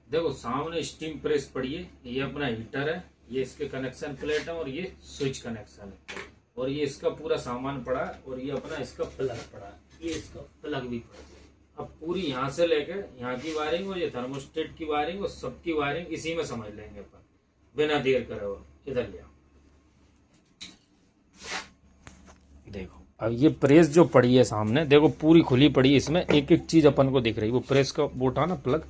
देखो सामने steam press पड़ी है, ये अपना हीटर है, ये इसके कनेक्शन प्लेट है और ये स्विच कनेक्शन है और ये इसका पूरा सामान पड़ा है और ये अपना इसका प्लग पड़ा है, ये इसका प्लग भी पड़ा है। अब पूरी यहाँ से लेके यहाँ की वायरिंग और ये थर्मोस्टेट की वायरिंग और सबकी वायरिंग इसी में समझ लेंगे अपन बिना देर करे हुए। इधर ले आओ, देखो अब ये प्रेस जो पड़ी है सामने, देखो पूरी खुली पड़ी है, इसमें एक एक चीज अपन को दिख रही है। वो प्रेस का वो उठा ना प्लग,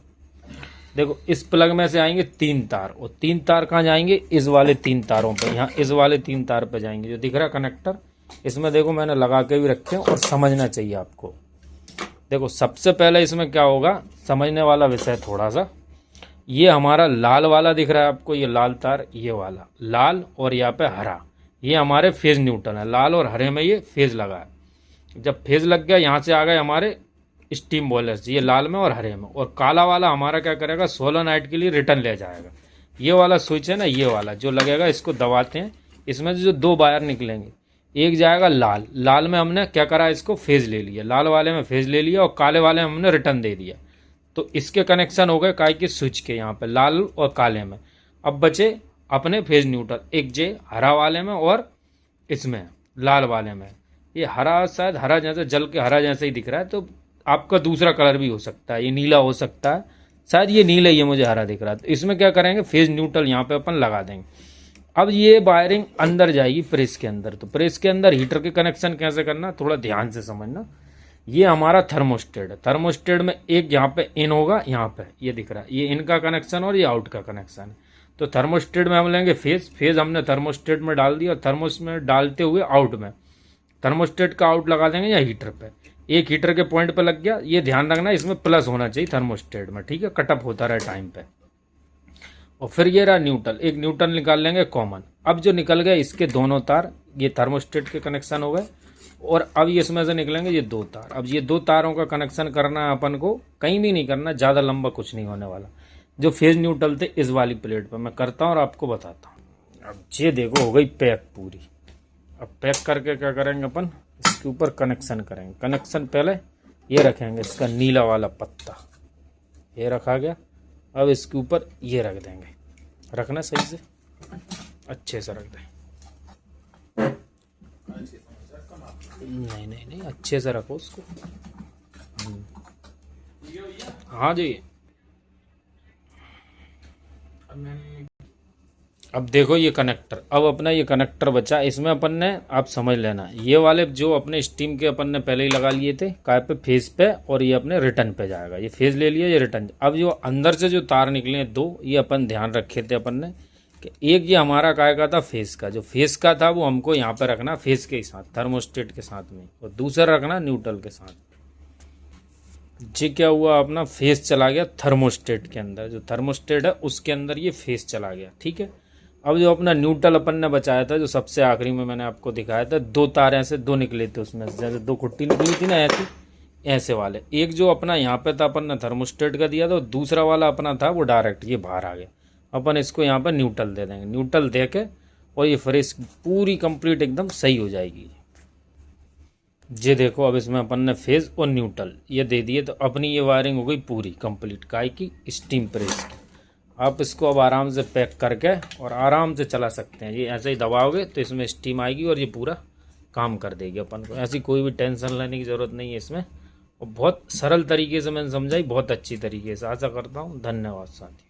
देखो इस प्लग में से आएंगे 3 तार और 3 तार कहाँ जाएंगे, इस वाले 3 तारों पे, यहाँ इस वाले 3 तार पे जाएंगे जो दिख रहा है कनेक्टर। इसमें देखो मैंने लगा के भी रखे हैं और समझना चाहिए आपको। देखो सबसे पहले इसमें क्या होगा, समझने वाला विषय थोड़ा सा। ये हमारा लाल वाला दिख रहा है आपको, ये लाल तार, ये वाला लाल और यहाँ पे हरा, ये हमारे फेज न्यूट्रल है। लाल और हरे में ये फेज लगा है। जब फेज लग गया यहाँ से आ गए हमारे स्टीम बॉयलर्स, ये लाल में और हरे में। और काला वाला हमारा क्या करेगा, सोलेनोइड के लिए रिटर्न ले जाएगा। ये वाला स्विच है ना, ये वाला जो लगेगा, इसको दबाते हैं, इसमें से जो 2 वायर निकलेंगे, एक जाएगा लाल, लाल में हमने क्या करा, इसको फेज ले लिया, लाल वाले में फेज ले लिया और काले वाले में हमने रिटर्न दे दिया। तो इसके कनेक्शन हो गए काय के स्विच के, यहाँ पे लाल और काले में। अब बचे अपने फेज न्यूट्रल, एक जे हरा वाले में और इसमें लाल वाले में। ये हरा शायद हरा जैसे जल के हरा जैसे ही दिख रहा है, तो आपका दूसरा कलर भी हो सकता है, ये नीला हो सकता है, शायद ये नीला ही है, मुझे हरा दिख रहा है। तो इसमें क्या करेंगे, फेज न्यूट्रल यहाँ पे अपन लगा देंगे। अब ये वायरिंग अंदर जाएगी प्रेस के अंदर। तो प्रेस के अंदर हीटर के कनेक्शन कैसे करना, थोड़ा ध्यान से समझना। ये हमारा थर्मोस्टेट है, थर्मोस्टेट में एक यहाँ पे इन होगा, यहाँ पे ये दिख रहा है, ये इन का कनेक्शन और ये आउट का कनेक्शन है। तो थर्मोस्टेट में हम लेंगे फेज, फेज हमने थर्मोस्टेट में डाल दिया और थर्मोस में डालते हुए आउट में थर्मोस्टेट का आउट लगा देंगे या हीटर पे। एक हीटर के पॉइंट पे लग गया, ये ध्यान रखना इसमें प्लस होना चाहिए थर्मोस्टेट में, ठीक है, कटअप होता रहे टाइम पे। और फिर ये रहा न्यूट्रल, एक न्यूट्रल निकाल लेंगे कॉमन। अब जो निकल गए इसके दोनों तार, ये थर्मोस्टेट के कनेक्शन हो गए। और अब ये इसमें से निकलेंगे ये 2 तार। अब ये 2 तारों का कनेक्शन करना है अपन को, कहीं भी नहीं करना, ज़्यादा लंबा कुछ नहीं होने वाला। जो फेज न्यूट्रल थे इस वाली प्लेट पर मैं करता हूँ और आपको बताता हूँ। अब ये देखो हो गई पैक पूरी। अब पैक करके क्या करेंगे अपन, इसके ऊपर कनेक्शन करेंगे। कनेक्शन पहले ये रखेंगे, इसका नीला वाला पत्ता ये रखा गया। अब इसके ऊपर ये रख देंगे, रखना सही से, अच्छे से रख दें। नहीं नहीं नहीं, अच्छे से रखो उसको। हाँ जी। अब देखो ये कनेक्टर, अब अपना ये कनेक्टर बचा, इसमें अपन ने, आप समझ लेना, ये वाले जो अपने स्टीम के अपन ने पहले ही लगा लिए थे काय पे, फेज पे, और ये अपने रिटर्न पे जाएगा। ये फेज ले लिया, ये रिटर्न। अब जो अंदर से जो तार निकले 2, ये अपन ध्यान रखे थे अपन ने कि एक ये हमारा काय का था फेज का, जो फेज का था वो हमको यहाँ पे रखना फेज के साथ, थर्मोस्टेट के साथ में, और दूसरा रखना न्यूट्रल के साथ। जी क्या हुआ, अपना फेज चला गया थर्मोस्टेट के अंदर, जो थर्मोस्टेट है उसके अंदर ये फेज चला गया, ठीक है। अब जो अपना न्यूट्रल अपन ने बचाया था, जो सबसे आखिरी में मैंने आपको दिखाया था, 2 तार ऐसे 2 निकले थे उसमें, जैसे 2 खुट्टी निकली थी ना ऐसे वाले। एक जो अपना यहाँ पे था अपन ने थर्मोस्टेट का दिया था, दूसरा वाला अपना था वो डायरेक्ट ये बाहर आ गया। अपन इसको यहाँ पर न्यूट्रल दे देंगे, न्यूट्रल दे के और ये फ्रेश पूरी कंप्लीट एकदम सही हो जाएगी। ये देखो अब इसमें अपन ने फेज और न्यूट्रल ये दे दिए, तो अपनी ये वायरिंग हो गई पूरी कंप्लीट काय की, स्टीम प्रेस की। आप इसको अब आराम से पैक करके और आराम से चला सकते हैं। ये ऐसे ही दबाओगे तो इसमें स्टीम आएगी और ये पूरा काम कर देगी अपन को। ऐसी कोई भी टेंशन लेने की ज़रूरत नहीं है इसमें, और बहुत सरल तरीके से मैंने समझाई, बहुत अच्छी तरीके से। आशा करता हूँ। धन्यवाद साथी।